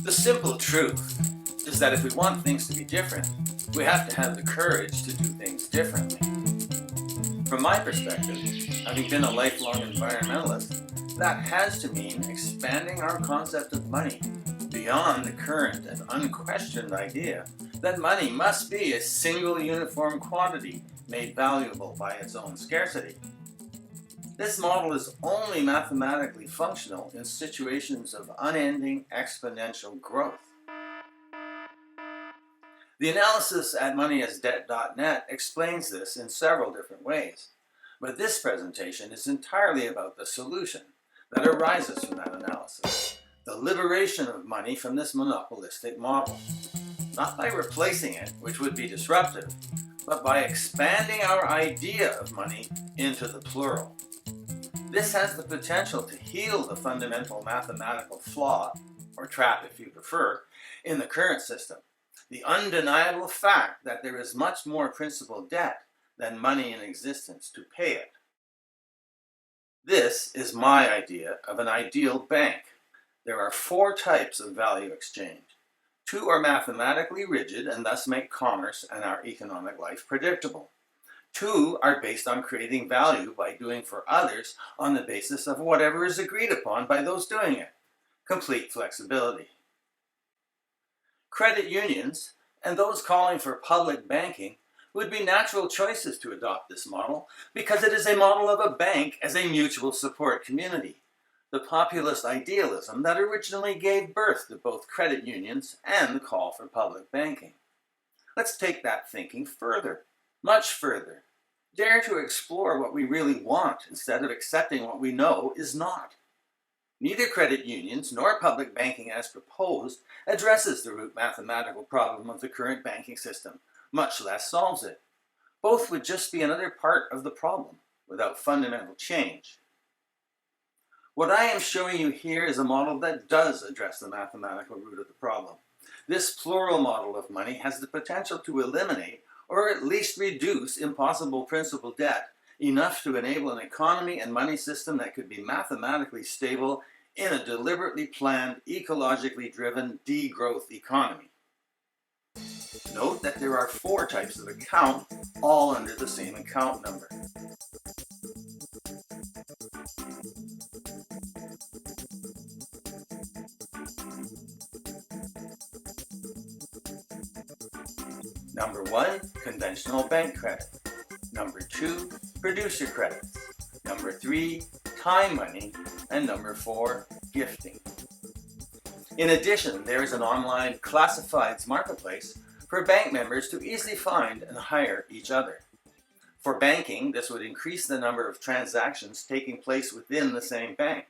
The simple truth is that if we want things to be different, we have to have the courage to do things differently. From my perspective, having been a lifelong environmentalist, that has to mean expanding our concept of money beyond the current and unquestioned idea that money must be a single uniform quantity made valuable by its own scarcity. This model is only mathematically functional in situations of unending exponential growth. The analysis at moneyasdebt.net explains this in several different ways, but this presentation is entirely about the solution that arises from that analysis, the liberation of money from this monopolistic model, not by replacing it, which would be disruptive, but by expanding our idea of money into the plural. This has the potential to heal the fundamental mathematical flaw, or trap if you prefer, in the current system. The undeniable fact that there is much more principal debt than money in existence to pay it. This is my idea of an ideal bank. There are 4 types of value exchange. 2 are mathematically rigid and thus make commerce and our economic life predictable. 2 are based on creating value by doing for others on the basis of whatever is agreed upon by those doing it. Complete flexibility. Credit unions, and those calling for public banking, would be natural choices to adopt this model because it is a model of a bank as a mutual support community, the populist idealism that originally gave birth to both credit unions and the call for public banking. Let's take that thinking further, much further. Dare to explore what we really want instead of accepting what we know is not. Neither credit unions nor public banking as proposed addresses the root mathematical problem of the current banking system, much less solves it. Both would just be another part of the problem, without fundamental change. What I am showing you here is a model that does address the mathematical root of the problem. This plural model of money has the potential to eliminate, or at least reduce, impossible principal debt, enough to enable an economy and money system that could be mathematically stable in a deliberately planned, ecologically driven degrowth economy. Note that there are 4 types of account, all under the same account number. Number 1, conventional bank credit. Number 2, producer credits. Number 3, time money. And number 4, gifting. In addition, there is an online classifieds marketplace for bank members to easily find and hire each other. For banking, this would increase the number of transactions taking place within the same bank.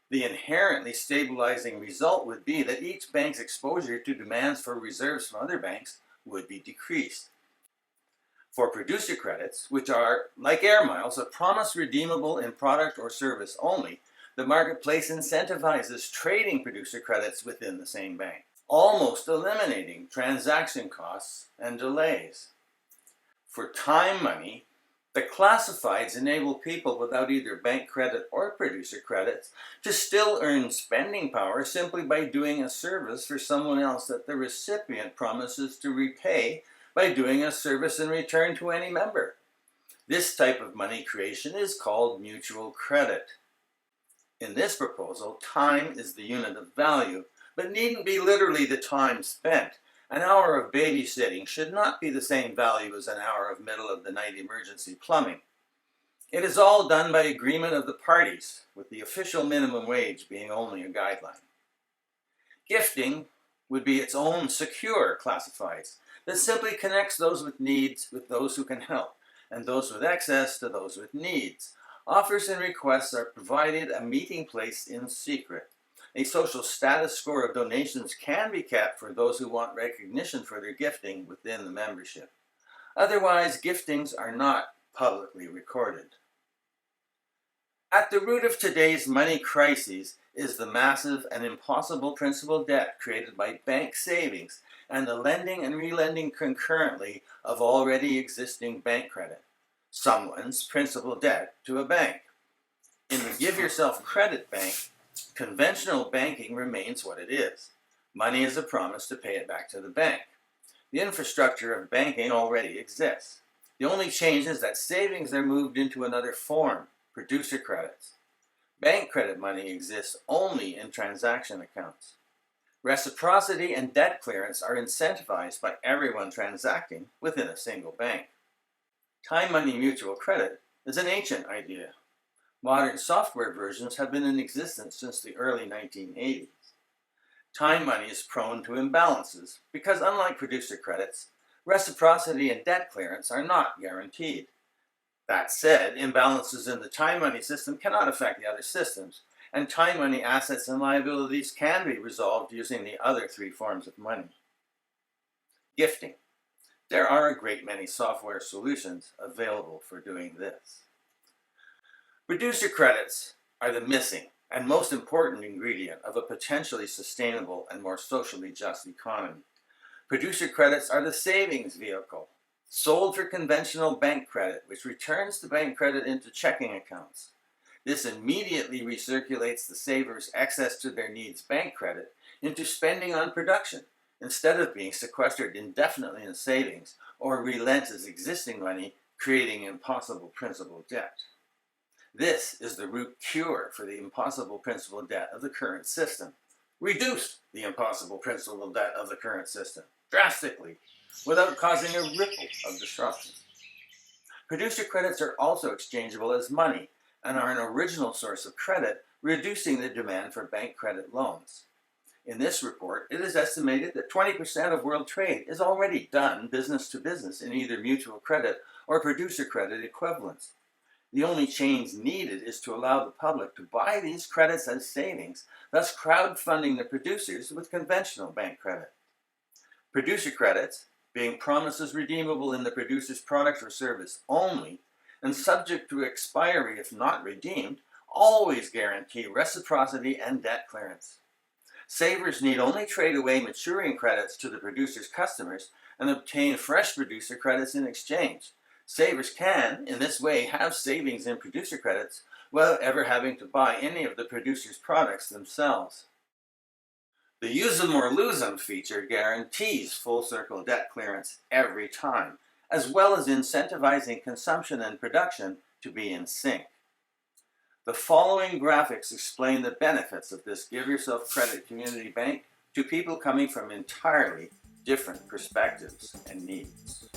The inherently stabilizing result would be that each bank's exposure to demands for reserves from other banks would be decreased. For producer credits, which are, like air miles, a promise redeemable in product or service only, the marketplace incentivizes trading producer credits within the same bank, almost eliminating transaction costs and delays. For time money, the classifieds enable people without either bank credit or producer credits to still earn spending power simply by doing a service for someone else that the recipient promises to repay by doing a service in return to any member. This type of money creation is called mutual credit. In this proposal, time is the unit of value, but needn't be literally the time spent. An hour of babysitting should not be the same value as an hour of middle-of-the-night emergency plumbing. It is all done by agreement of the parties, with the official minimum wage being only a guideline. Gifting would be its own secure classifieds that simply connects those with needs with those who can help, and those with excess to those with needs. Offers and requests are provided a meeting place in secret. A social status score of donations can be kept for those who want recognition for their gifting within the membership. Otherwise, giftings are not publicly recorded. At the root of today's money crises is the massive and impossible principal debt created by bank savings and the lending and relending concurrently of already existing bank credit, someone's principal debt to a bank. In the Give Yourself Credit Bank, conventional banking remains what it is. Money is a promise to pay it back to the bank. The infrastructure of banking already exists. The only change is that savings are moved into another form, producer credits. Bank credit money exists only in transaction accounts. Reciprocity and debt clearance are incentivized by everyone transacting within a single bank. Time money mutual credit is an ancient idea. Modern software versions have been in existence since the early 1980s. Time money is prone to imbalances because, unlike producer credits, reciprocity and debt clearance are not guaranteed. That said, imbalances in the time money system cannot affect the other systems, and time money assets and liabilities can be resolved using the other three forms of money. Gifting. There are a great many software solutions available for doing this. Producer credits are the missing and most important ingredient of a potentially sustainable and more socially just economy. Producer credits are the savings vehicle, sold for conventional bank credit, which returns the bank credit into checking accounts. This immediately recirculates the savers' excess to their needs bank credit into spending on production, instead of being sequestered indefinitely in savings or relent as existing money, creating impossible principal debt. This is the root cure for the impossible principal debt of the current system. Reduce the impossible principal debt of the current system drastically without causing a ripple of disruption. Producer credits are also exchangeable as money and are an original source of credit, reducing the demand for bank credit loans. In this report, it is estimated that 20% of world trade is already done business to business in either mutual credit or producer credit equivalents. The only change needed is to allow the public to buy these credits as savings, thus crowdfunding the producers with conventional bank credit. Producer credits, being promises redeemable in the producer's product or service only, and subject to expiry if not redeemed, always guarantee reciprocity and debt clearance. Savers need only trade away maturing credits to the producer's customers and obtain fresh producer credits in exchange. Savers can, in this way, have savings in producer credits without ever having to buy any of the producer's products themselves. The use 'em or lose 'em feature guarantees full circle debt clearance every time, as well as incentivizing consumption and production to be in sync. The following graphics explain the benefits of this Give Yourself Credit community bank to people coming from entirely different perspectives and needs.